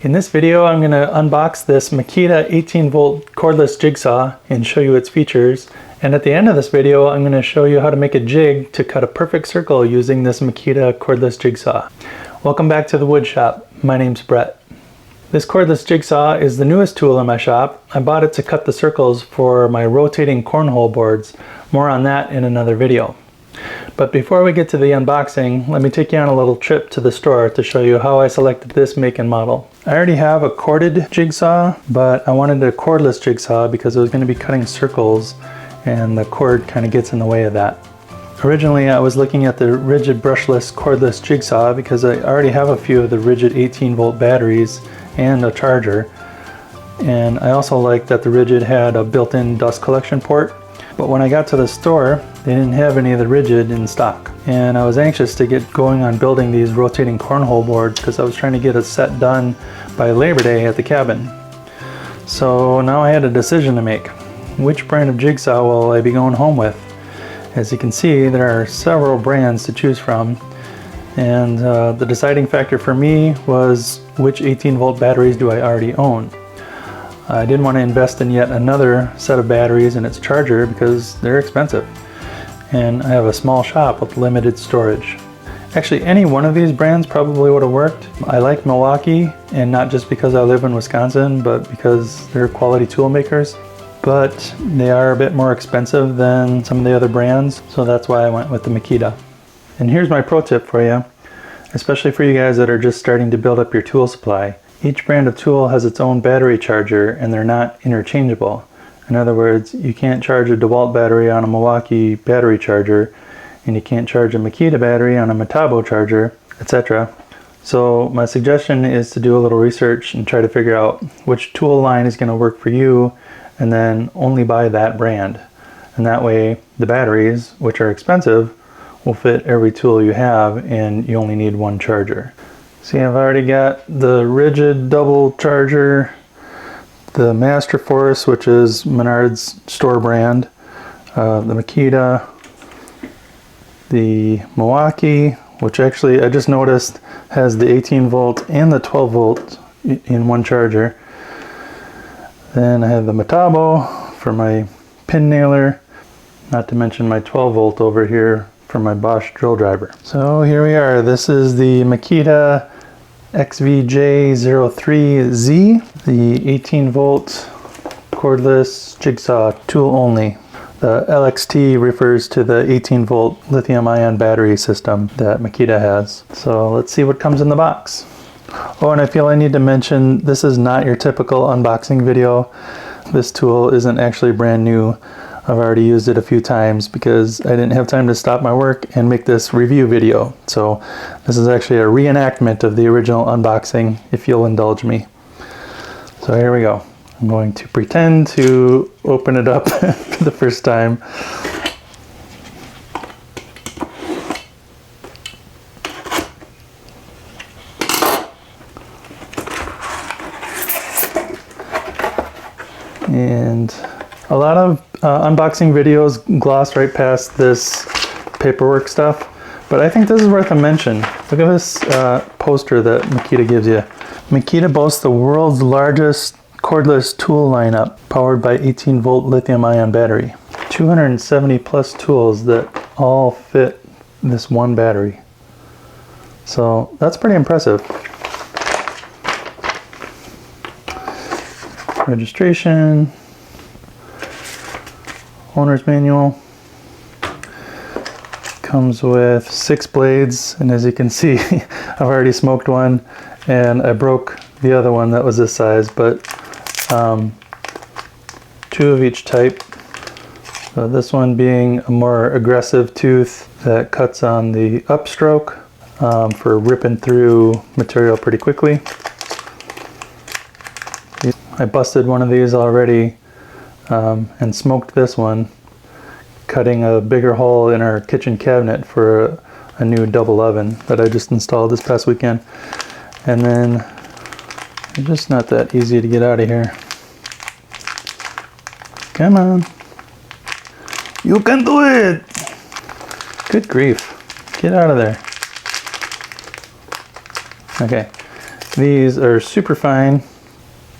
In this video, I'm going to unbox this Makita 18V cordless jigsaw and show you its features. And at the end of this video, I'm going to show you how to make a jig to cut a perfect circle using this Makita cordless jigsaw. Welcome back to the wood shop. My name's Brett. This cordless jigsaw is the newest tool in my shop. I bought it to cut the circles for my rotating cornhole boards. More on that in another video. But before we get to the unboxing, let me take you on a little trip to the store to show you how I selected this make and model. I already have a corded jigsaw, but I wanted a cordless jigsaw because I was going to be cutting circles and the cord kind of gets in the way of that. Originally I was looking at the rigid brushless cordless jigsaw because I already have a few of the rigid 18V batteries and a charger. And I also liked that the rigid had a built-in dust collection port. But when I got to the store, they didn't have any of the rigid in stock. And I was anxious to get going on building these rotating cornhole boards because I was trying to get a set done by Labor Day at the cabin. So now I had a decision to make. Which brand of jigsaw will I be going home with? As you can see, there are several brands to choose from. And the deciding factor for me was which 18V batteries do I already own. I didn't want to invest in yet another set of batteries and its charger because they're expensive. And I have a small shop with limited storage. Actually, any one of these brands probably would have worked. I like Milwaukee, and not just because I live in Wisconsin, but because they're quality tool makers. But they are a bit more expensive than some of the other brands, so that's why I went with the Makita. And here's my pro tip for you, especially for you guys that are just starting to build up your tool supply. Each brand of tool has its own battery charger and they're not interchangeable. In other words, you can't charge a DeWalt battery on a Milwaukee battery charger, and you can't charge a Makita battery on a Metabo charger, etc. So my suggestion is to do a little research and try to figure out which tool line is going to work for you, and then only buy that brand. And that way the batteries, which are expensive, will fit every tool you have and you only need one charger. See, I've already got the rigid double charger, the Master Force, which is Menard's store brand, the Makita, the Milwaukee, which actually I just noticed has the 18V and the 12V in one charger. Then I have the Metabo for my pin nailer, not to mention my 12V over here for my Bosch drill driver. So here we are. This is the Makita XVJ03Z, the 18V cordless jigsaw tool only. The LXT refers to the 18V lithium-ion battery system that Makita has. So let's see what comes in the box. Oh, and I feel I need to mention, this is not your typical unboxing video. This tool isn't actually brand new. I've already used it a few times because I didn't have time to stop my work and make this review video. So this is actually a reenactment of the original unboxing, if you'll indulge me. So here we go. I'm going to pretend to open it up for the first time. And a lot of unboxing videos gloss right past this paperwork stuff, but I think this is worth a mention. Look at this poster that Makita gives you. Makita boasts the world's largest cordless tool lineup powered by 18V lithium-ion battery. 270 plus tools that all fit this one battery. So that's pretty impressive. Registration, owner's manual, comes with 6 blades, and as you can see I've already smoked one and I broke the other one that was this size, but 2 of each type. So this one being a more aggressive tooth that cuts on the upstroke for ripping through material pretty quickly. I busted one of these already and smoked this one, cutting a bigger hole in our kitchen cabinet for a new double oven that I just installed this past weekend. And then it's just not that easy to get out of here. Come on. You can do it! Good grief. Get out of there. Okay. These are super fine,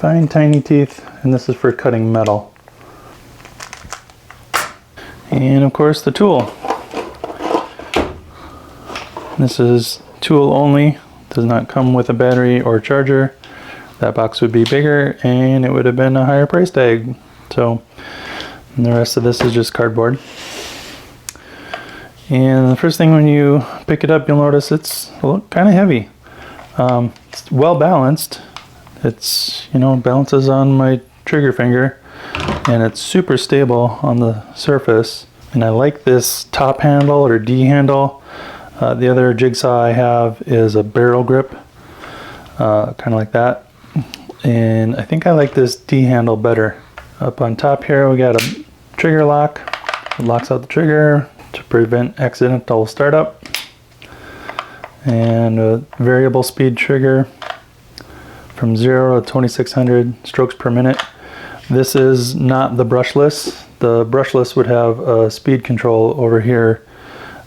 tiny teeth, and this is for cutting metal. And of course the tool. This is tool only, does not come with a battery or charger. That box would be bigger and it would have been a higher price tag. So, and the rest of this is just cardboard. And the first thing when you pick it up, you'll notice it's kind of heavy. It's well balanced. It's, you know, balances on my trigger finger, and it's super stable on the surface. And I like this top handle or D handle. The other jigsaw I have is a barrel grip, kind of like that. And I think I like this D handle better. Up on top here we got a trigger lock. It locks out the trigger to prevent accidental startup. And a variable speed trigger from 0 to 2600 strokes per minute. This is not the brushless. The brushless would have a speed control over here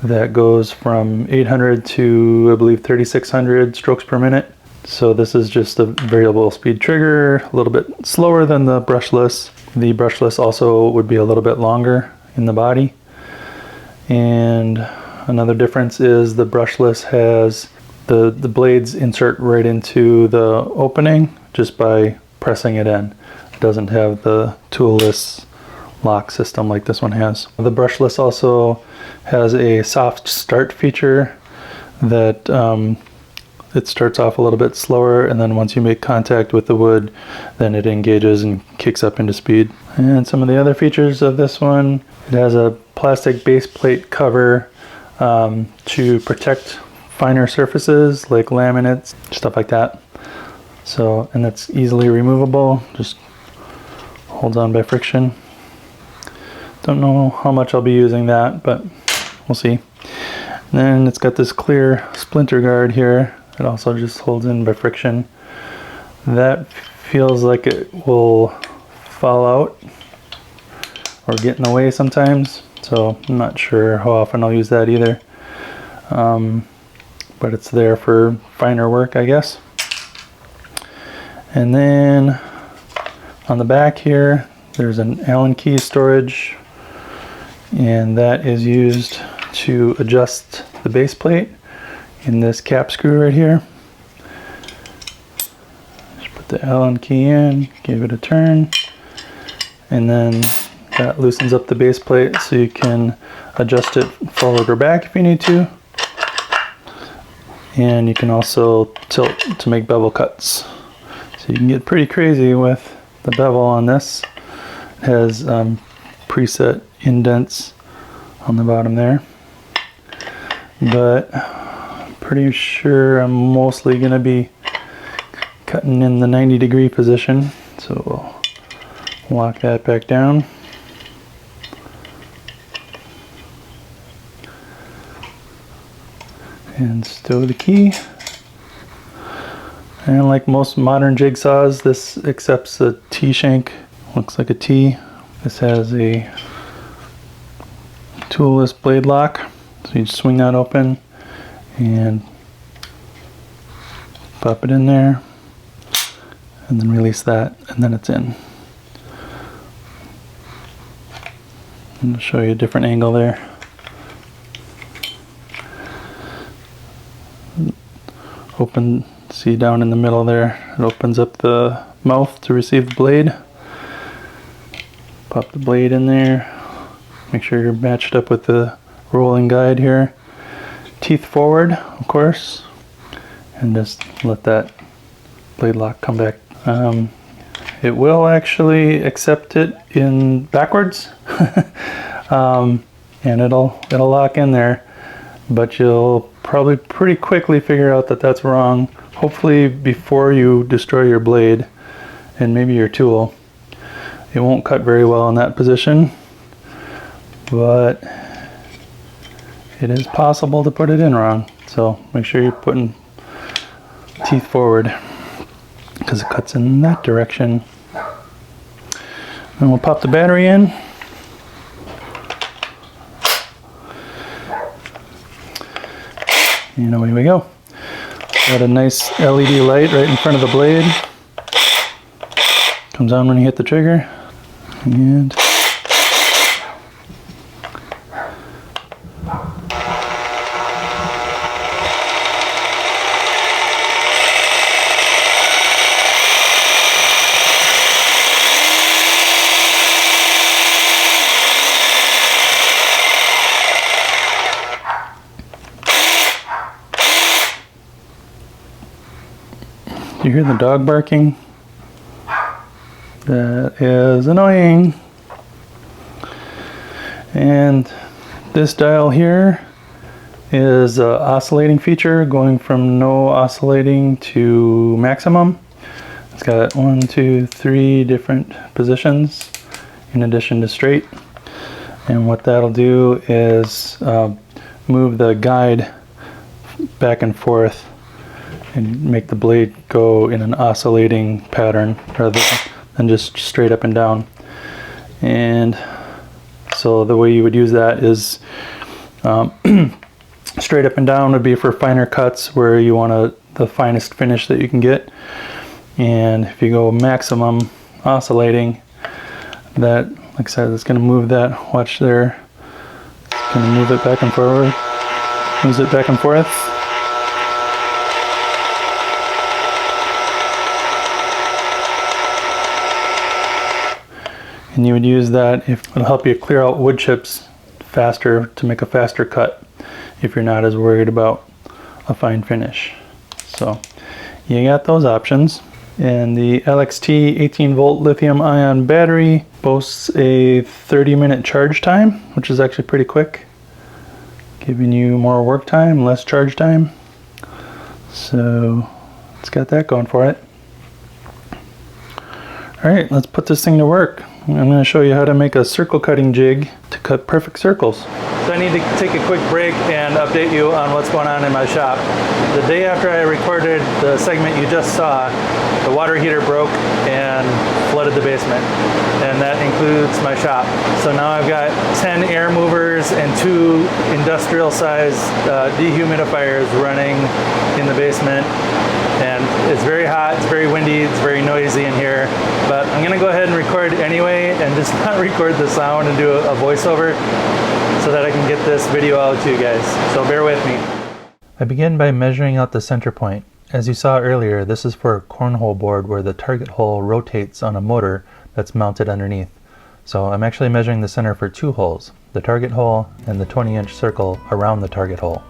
that goes from 800 to, I believe, 3600 strokes per minute. So this is just a variable speed trigger, a little bit slower than the brushless. The brushless also would be a little bit longer in the body. And another difference is the brushless has the blades insert right into the opening just by pressing it in. It doesn't have the toolless lock system like this one has. The brushless also has a soft start feature that it starts off a little bit slower, and then once you make contact with the wood, then it engages and kicks up into speed. And some of the other features of this one, it has a plastic base plate cover to protect finer surfaces like laminates, stuff like that. So, and that's easily removable, just holds on by friction. Don't know how much I'll be using that, but we'll see. And then it's got this clear splinter guard here. It also just holds in by friction. That feels like it will fall out or get in the way sometimes, so I'm not sure how often I'll use that either. But it's there for finer work, I guess. And then on the back here, there's an Allen key storage, and that is used to adjust the base plate in this cap screw right here. Just put the Allen key in, give it a turn, and then that loosens up the base plate so you can adjust it forward or back if you need to. And you can also tilt to make bevel cuts. So you can get pretty crazy with the bevel on this. It has preset indents on the bottom there. But I'm pretty sure I'm mostly going to be cutting in the 90-degree position. So we'll lock that back down. And stow the key. And like most modern jigsaws, this accepts a T-shank. Looks like a T. This has a toolless blade lock. So you just swing that open and pop it in there and then release that, and then it's in. And I'll show you a different angle there. Open, see down in the middle there, it opens up the mouth to receive the blade. Pop the blade in there. Make sure you're matched up with the rolling guide here. Teeth forward, of course, and just let that blade lock come back. It will actually accept it in backwards, and it'll lock in there, but you'll probably pretty quickly figure out that that's wrong, hopefully before you destroy your blade and maybe your tool. It won't cut very well in that position, but it is possible to put it in wrong. So make sure you're putting teeth forward because it cuts in that direction. And we'll pop the battery in. And away we go. Got a nice LED light right in front of the blade. Comes on when you hit the trigger. And you hear the dog barking? That is annoying. And this dial here is an oscillating feature going from no oscillating to maximum. It's got 1, 2, 3 different positions in addition to straight. And what that'll do is move the guide back and forth and make the blade go in an oscillating pattern rather than just straight up and down. And so the way you would use that is straight up and down would be for finer cuts where you want the finest finish that you can get. And if you go maximum oscillating, that, like I said, it's going to move that. Watch there. It's going to move it back and forward. Moves it back and forth. And you would use that if it'll help you clear out wood chips faster to make a faster cut if you're not as worried about a fine finish. So you got those options. And the LXT 18-volt lithium-ion battery boasts a 30-minute charge time, which is actually pretty quick, giving you more work time, less charge time. So it's got that going for it. All right, let's put this thing to work. I'm going to show you how to make a circle cutting jig to cut perfect circles. So I need to take a quick break and update you on what's going on in my shop. The day after I recorded the segment you just saw, the water heater broke and flooded the basement, and that includes my shop. So now I've got 10 air movers and 2 industrial sized dehumidifiers running in the basement. And it's very hot, it's very windy, it's very noisy in here, but I'm gonna go ahead and record anyway and just not record the sound and do a voiceover so that I can get this video out to you guys. So bear with me. I begin by measuring out the center point. As you saw earlier, this is for a cornhole board where the target hole rotates on a motor that's mounted underneath. So I'm actually measuring the center for 2 holes, the target hole and the 20-inch circle around the target hole.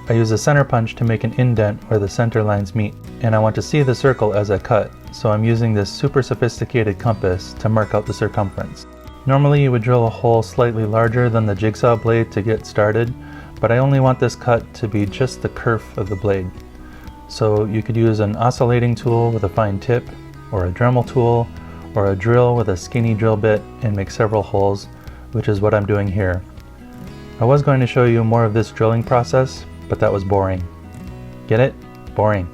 I use a center punch to make an indent where the center lines meet, and I want to see the circle as I cut, so I'm using this super sophisticated compass to mark out the circumference. Normally you would drill a hole slightly larger than the jigsaw blade to get started, but I only want this cut to be just the kerf of the blade. So you could use an oscillating tool with a fine tip, or a Dremel tool, or a drill with a skinny drill bit and make several holes, which is what I'm doing here. I was going to show you more of this drilling process, but that was boring. Get it? Boring.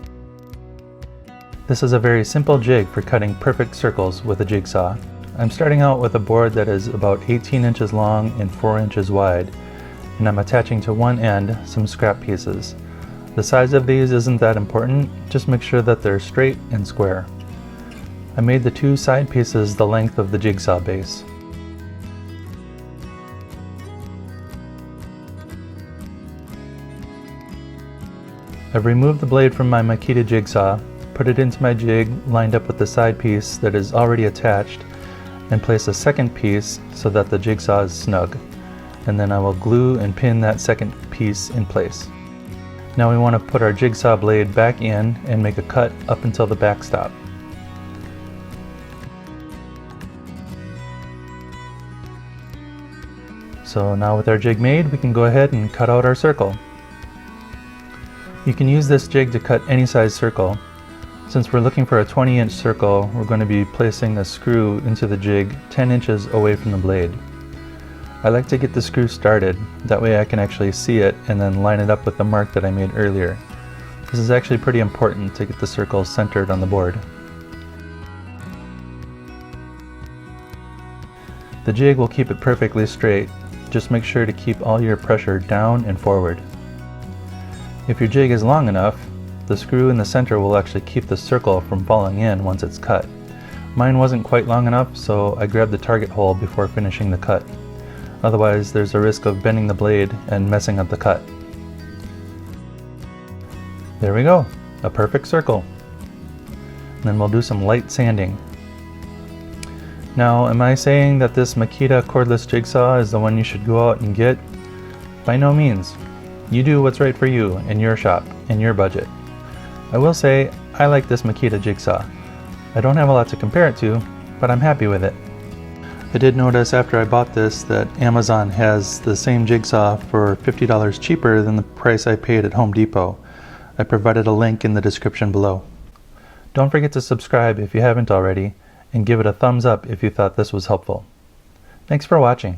This is a very simple jig for cutting perfect circles with a jigsaw. I'm starting out with a board that is about 18 inches long and 4 inches wide, and I'm attaching to one end some scrap pieces. The size of these isn't that important, just make sure that they're straight and square. I made the 2 side pieces the length of the jigsaw base. I've removed the blade from my Makita jigsaw, put it into my jig lined up with the side piece that is already attached, and place a second piece so that the jigsaw is snug. And then I will glue and pin that second piece in place. Now we want to put our jigsaw blade back in and make a cut up until the backstop. So now with our jig made, we can go ahead and cut out our circle. You can use this jig to cut any size circle. Since we're looking for a 20-inch circle, we're going to be placing a screw into the jig 10 inches away from the blade. I like to get the screw started, that way I can actually see it and then line it up with the mark that I made earlier. This is actually pretty important to get the circle centered on the board. The jig will keep it perfectly straight, just make sure to keep all your pressure down and forward. If your jig is long enough, the screw in the center will actually keep the circle from falling in once it's cut. Mine wasn't quite long enough, so I grabbed the target hole before finishing the cut. Otherwise, there's a risk of bending the blade and messing up the cut. There we go, a perfect circle. And then we'll do some light sanding. Now, am I saying that this Makita cordless jigsaw is the one you should go out and get? By no means. You do what's right for you, in your shop, in your budget. I will say, I like this Makita jigsaw. I don't have a lot to compare it to, but I'm happy with it. I did notice after I bought this that Amazon has the same jigsaw for $50 cheaper than the price I paid at Home Depot. I provided a link in the description below. Don't forget to subscribe if you haven't already, and give it a thumbs up if you thought this was helpful. Thanks for watching.